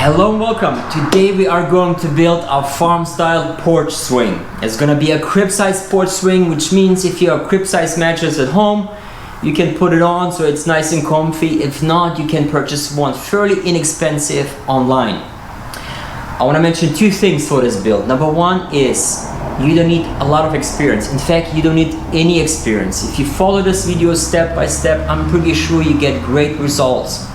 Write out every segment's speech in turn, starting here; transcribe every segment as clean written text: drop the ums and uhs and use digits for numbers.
Hello and welcome. Today we are going to build a farm style porch swing. It's gonna be a crib size porch swing, which means if you have crib size mattress at home, you can put it on so it's nice and comfy. If not, you can purchase one fairly inexpensive online. I want to mention two things for this build. Number one is you don't need a lot of experience. In fact, you don't need any experience. If you follow this video step by step, I'm pretty sure you get great results.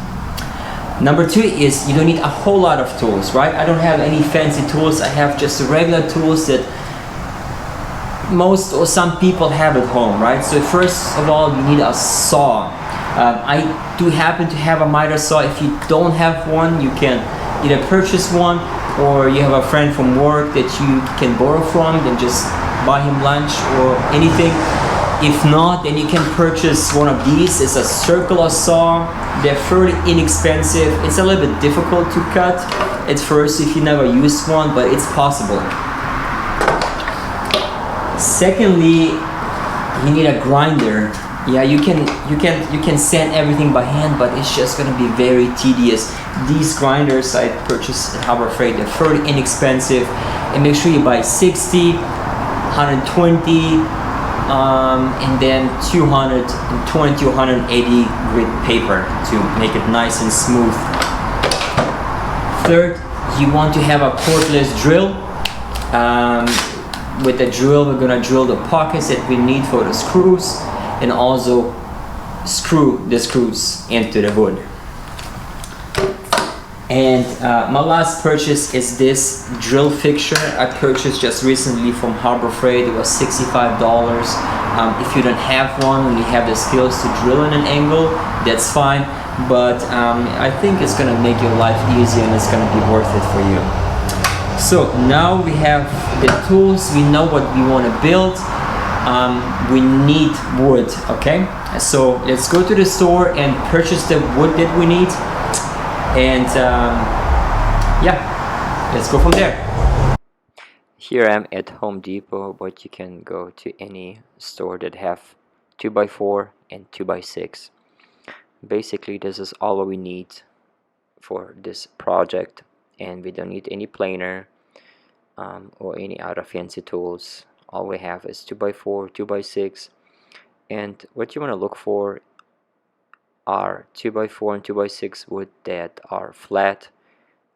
Number two is you don't need a whole lot of tools, right? I don't have any fancy tools. I have just regular tools that most or some people have at home, right? So first of all, you need a saw. I do happen to have a miter saw. If you don't have one, you can either purchase one or you have a friend from work that you can borrow from, then just buy him lunch or anything. If not, then you can purchase one of these. It's a circular saw. They're fairly inexpensive. It's a little bit difficult to cut at first if you never used one, but it's possible. Secondly, you need a grinder. Yeah, you can sand everything by hand, but it's just gonna be very tedious. These grinders I purchased at Harbor Freight, they're fairly inexpensive. And make sure you buy 60, 120, and then 220 to 180 grit paper to make it nice and smooth. Third, you want to have a cordless drill. With the drill, we're gonna drill the pockets that we need for the screws and also screw the screws into the wood. And my last purchase is this drill fixture I purchased just recently from Harbor Freight. It was $65. If you don't have one and you have the skills to drill in an angle, that's fine, but I think it's gonna make your life easier and it's gonna be worth it for you. So now we have the tools, we know what we want to build. We need wood, okay? So let's go to the store and purchase the wood that we need. And yeah, let's go from there. Here I am at Home Depot, but you can go to any store that have 2x4 and 2x6. Basically, this is all we need for this project, and we don't need any planer or any other fancy tools. All we have is 2x4, 2x6, and what you want to look for are 2x4 and 2x6 wood that are flat,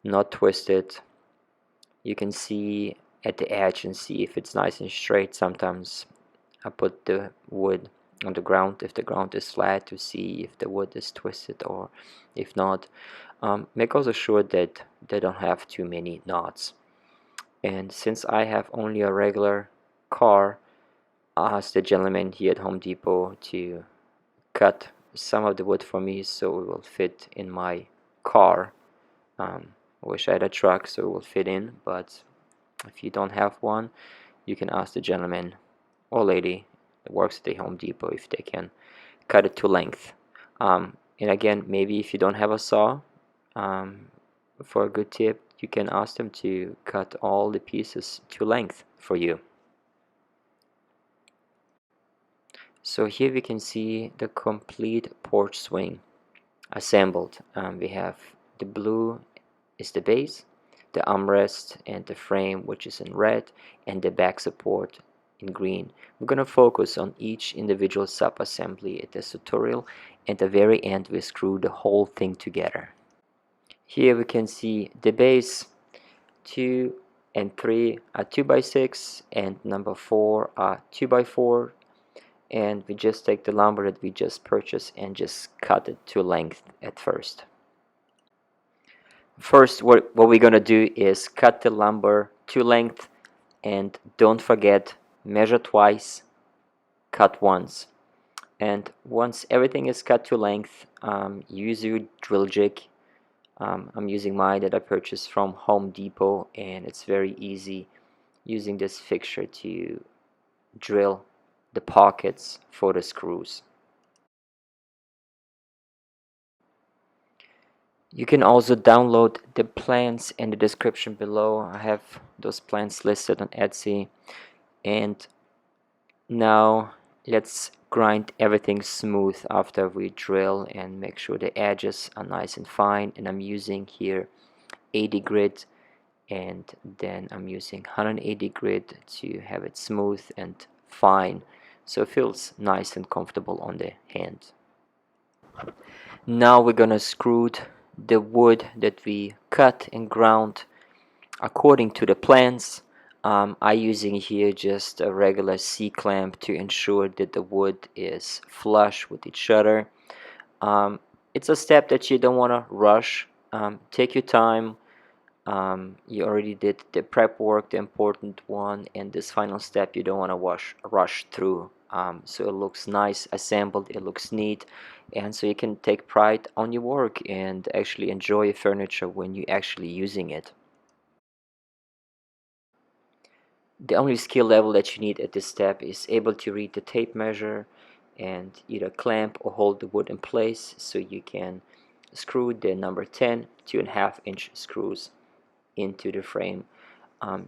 not twisted. You can see at the edge and see if it's nice and straight. Sometimes I put the wood on the ground if the ground is flat to see if the wood is twisted or if not. Make also sure that they don't have too many knots. And since I have only a regular car, I asked the gentleman here at Home Depot to cut some of the wood for me so it will fit in my car. Wish I had a truck so it will fit in, but if you don't have one, you can ask the gentleman or lady that works at the Home Depot if they can cut it to length. And again, maybe if you don't have a saw, for a good tip, you can ask them to cut all the pieces to length for you. So here we can see the complete porch swing assembled. We have the blue is the base, the armrest and the frame, which is in red, and the back support in green. We're going to focus on each individual sub-assembly at this tutorial, and at the very end we screw the whole thing together. Here we can see the base, 2 and 3 are 2x6 and number 4 are 2x4, and we just take the lumber that we just purchased and just cut it to length at first. First, what we're gonna do is cut the lumber to length, and don't forget, measure twice, cut once. And once everything is cut to length, use your drill jig. I'm using mine that I purchased from Home Depot, and it's very easy using this fixture to drill the pockets for the screws. You can also download the plans in the description below. I have those plans listed on Etsy. And now let's grind everything smooth after we drill and make sure the edges are nice and fine. And I'm using here 80 grit, and then I'm using 180 grit to have it smooth and fine, so it feels nice and comfortable on the hand. Now we're gonna screw the wood that we cut and ground according to the plans. I using here just a regular C-clamp to ensure that the wood is flush with each other. It's a step that you don't want to rush. Take your time. You already did the prep work, the important one, and this final step you don't want to rush through. So it looks nice assembled, it looks neat, and so you can take pride on your work and actually enjoy your furniture when you're actually using it. The only skill level that you need at this step is able to read the tape measure and either clamp or hold the wood in place so you can screw the number 10 2.5-inch screws into the frame.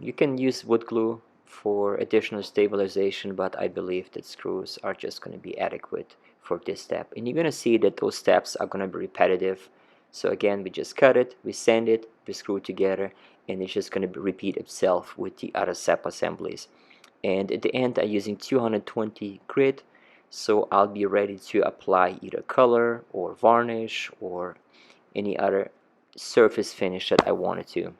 You can use wood glue for additional stabilization, but I believe that screws are just going to be adequate for this step. And you're going to see that those steps are going to be repetitive. So again, we just cut it, we sand it, we screw it together, and it's just going to repeat itself with the other step assemblies. And at the end, I'm using 220 grit, so I'll be ready to apply either color or varnish or any other surface finish that I wanted to.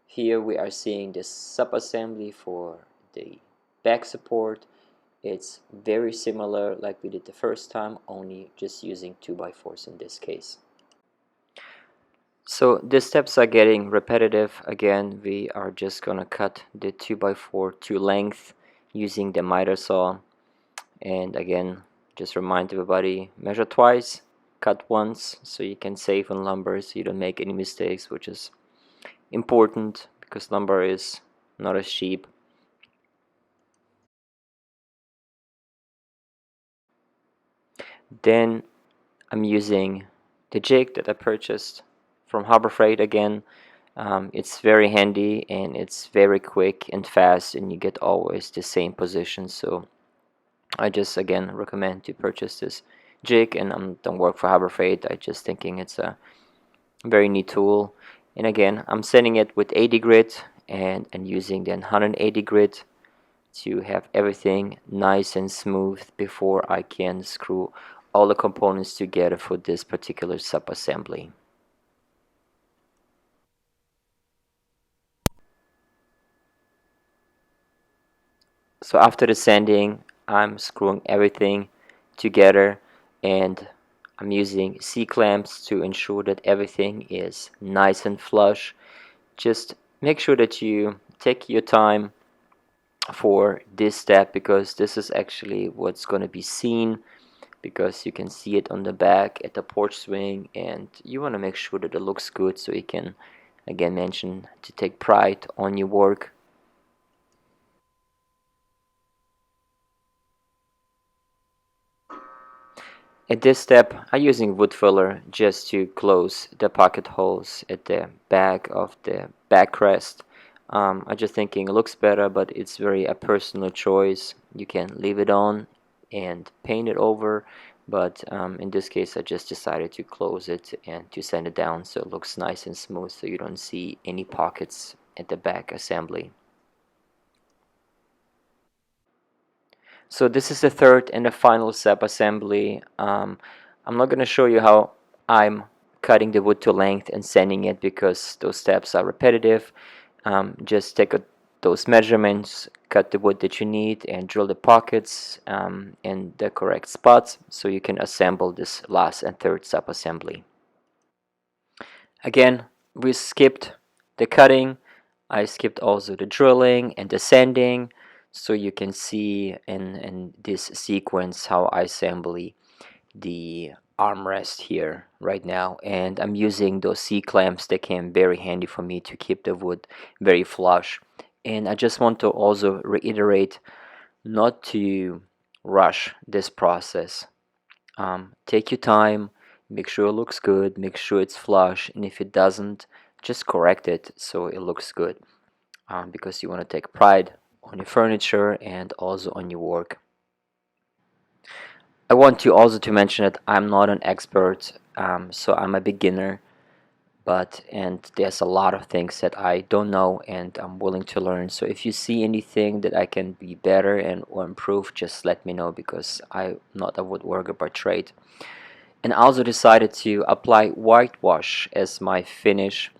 Here we are seeing the sub-assembly for the back support. It's very similar like we did the first time, only just using 2x4s in this case. So the steps are getting repetitive. Again, we are just gonna cut the 2x4 to length using the miter saw. And again, just remind everybody, measure twice, cut once, so you can save on lumber so you don't make any mistakes, which is important because lumber is not as cheap. Then I'm using the jig that I purchased from Harbor Freight again. It's very handy and it's very quick and fast, and you get always the same position. So I just again recommend to purchase this jig, and I don't work for Harbor Freight. I just thinking it's a very neat tool. And again, I'm sanding it with 80 grit and using the 180 grit to have everything nice and smooth before I can screw all the components together for this particular sub-assembly. So after the sanding, I'm screwing everything together, and I'm using C-clamps to ensure that everything is nice and flush. Just make sure that you take your time for this step because this is actually what's going to be seen, because you can see it on the back at the porch swing, and you want to make sure that it looks good so you can again mention to take pride on your work. At this step, I'm using wood filler just to close the pocket holes at the back of the backrest. I'm just thinking it looks better, but it's very a personal choice. You can leave it on and paint it over, but in this case I just decided to close it and to sand it down so it looks nice and smooth so you don't see any pockets at the back assembly. So this is the third and the final step assembly. I'm not going to show you how I'm cutting the wood to length and sanding it because those steps are repetitive. Just take those measurements, cut the wood that you need, and drill the pockets in the correct spots so you can assemble this last and third sub assembly. Again, we skipped the cutting. I skipped also the drilling and the sanding, so you can see in this sequence how I assemble the armrest here right now. And I'm using those C-clamps that came very handy for me to keep the wood very flush. And I just want to also reiterate not to rush this process. Take your time, make sure it looks good, make sure it's flush, and if it doesn't, just correct it so it looks good, because you want to take pride on your furniture and also on your work. I want to also to mention that I'm not an expert, so I'm a beginner. and there's a lot of things that I don't know and I'm willing to learn. So if you see anything that I can be better and or improve, just let me know, because I'm not a woodworker by trade. And I also decided to apply whitewash as my finish,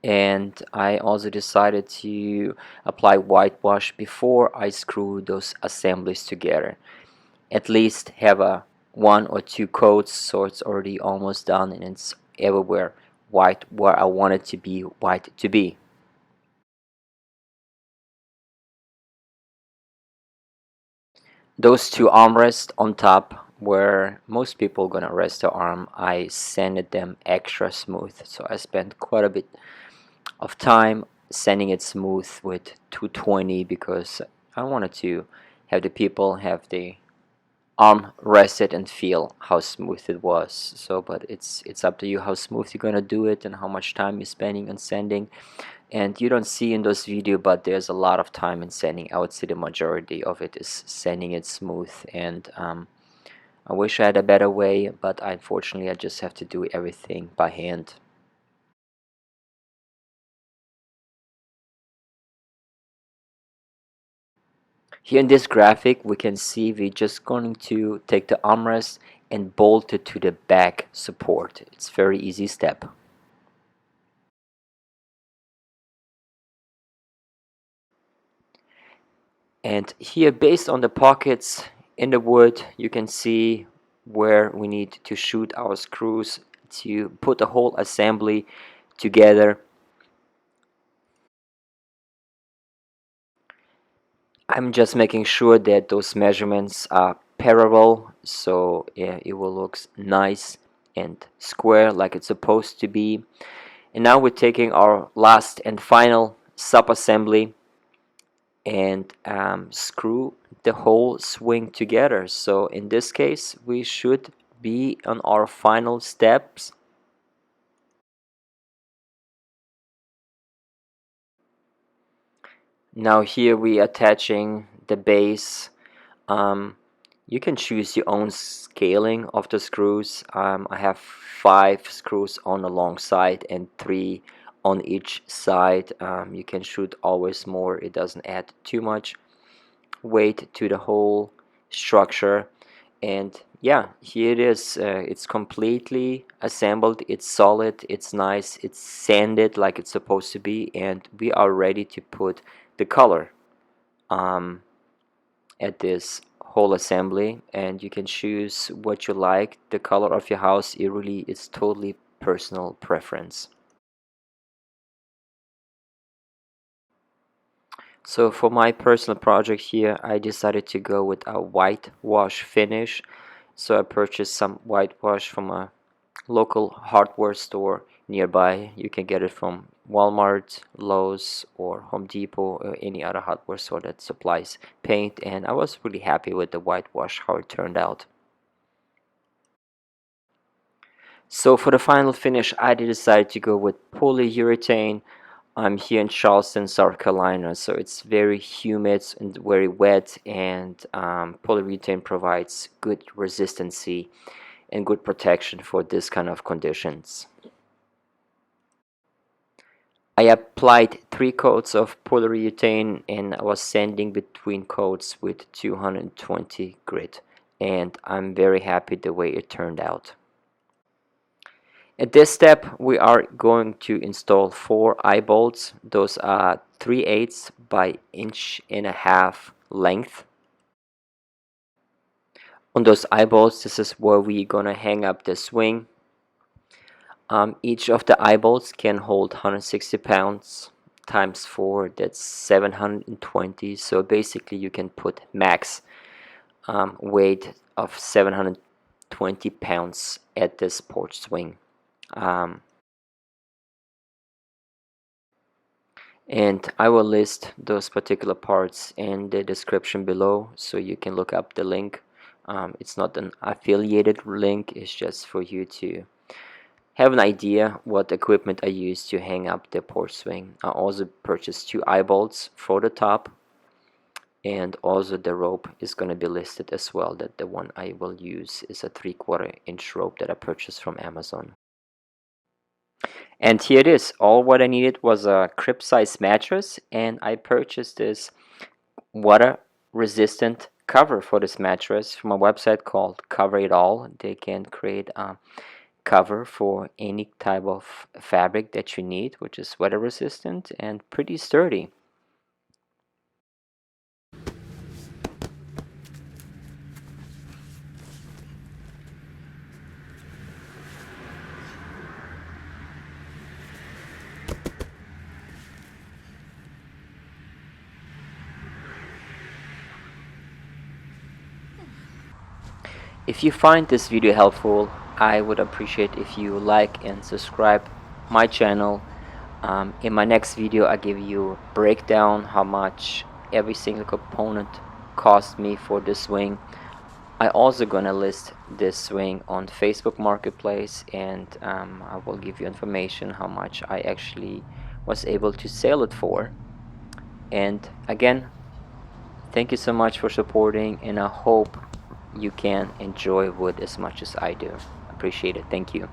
and I also decided to apply whitewash before I screw those assemblies together. At least have a one or two coats so it's already almost done and it's everywhere white where I want it to be white to be. Those two armrests on top where most people gonna rest their arm, I sanded them extra smooth, so I spent quite a bit of time sanding it smooth with 220 because I wanted to have the people have the arm rested and feel how smooth it was. So but it's up to you how smooth you're gonna do it and how much time you're spending on sanding. And you don't see in those video, but there's a lot of time in sanding. I would say the majority of it is sanding it smooth, and I wish I had a better way, but unfortunately I just have to do everything by hand. Here in this graphic we can see we're just going to take the armrest and bolt it to the back support. It's very easy step. And here, based on the pockets in the wood, you can see where we need to shoot our screws to put the whole assembly together. I'm just making sure that those measurements are parallel, so yeah, it will look nice and square like it's supposed to be. And now we're taking our last and final sub assembly and screw the whole swing together. So in this case we should be on our final steps. Now here we attaching the base. um, you can choose your own scaling of the screws. I have 5 screws on the long side and 3 on each side. You can shoot always more, it doesn't add too much weight to the whole structure. And yeah, here it is. It's completely assembled, it's solid, it's nice, it's sanded like it's supposed to be, and we are ready to put the color um, at this whole assembly. And you can choose what you like, the color of your house. It really is totally personal preference. So for my personal project here, I decided to go with a whitewash finish. So I purchased some whitewash from a local hardware store nearby. You can get it from Walmart, Lowe's, or Home Depot, or any other hardware store that supplies paint. And I was really happy with the whitewash, how it turned out. So for the final finish, I decided to go with polyurethane. I'm here in Charleston, South Carolina, so it's very humid and very wet, and polyurethane provides good resistancy and good protection for this kind of conditions. I applied 3 coats of polyurethane and I was sanding between coats with 220 grit, and I'm very happy the way it turned out. At this step we are going to install 4 eye bolts. Those are 3/8 by 1.5 inch length. On those eye bolts, this is where we're gonna hang up the swing. Each of the eye bolts can hold 160 pounds times 4, that's 720. So basically you can put max weight of 720 pounds at this porch swing. Um, and I will list those particular parts in the description below, so you can look up the link. It's not an affiliated link, it's just for you to have an idea what equipment I use to hang up the porch swing. I also purchased 2 eye bolts for the top, and also the rope is going to be listed as well, that the one I will use is a 3/4 inch rope that I purchased from Amazon. And here it is. All what I needed was a crib size mattress, and I purchased this water resistant cover for this mattress from a website called Cover It All. They can create a cover for any type of fabric that you need, which is weather resistant and pretty sturdy. If you find this video helpful, I would appreciate if you like and subscribe my channel. In my next video, I give you a breakdown how much every single component cost me for this swing. I also gonna list this swing on Facebook Marketplace, and I will give you information how much I actually was able to sell it for. And again, thank you so much for supporting, and I hope you can enjoy wood as much as I do. Appreciate it. Thank you.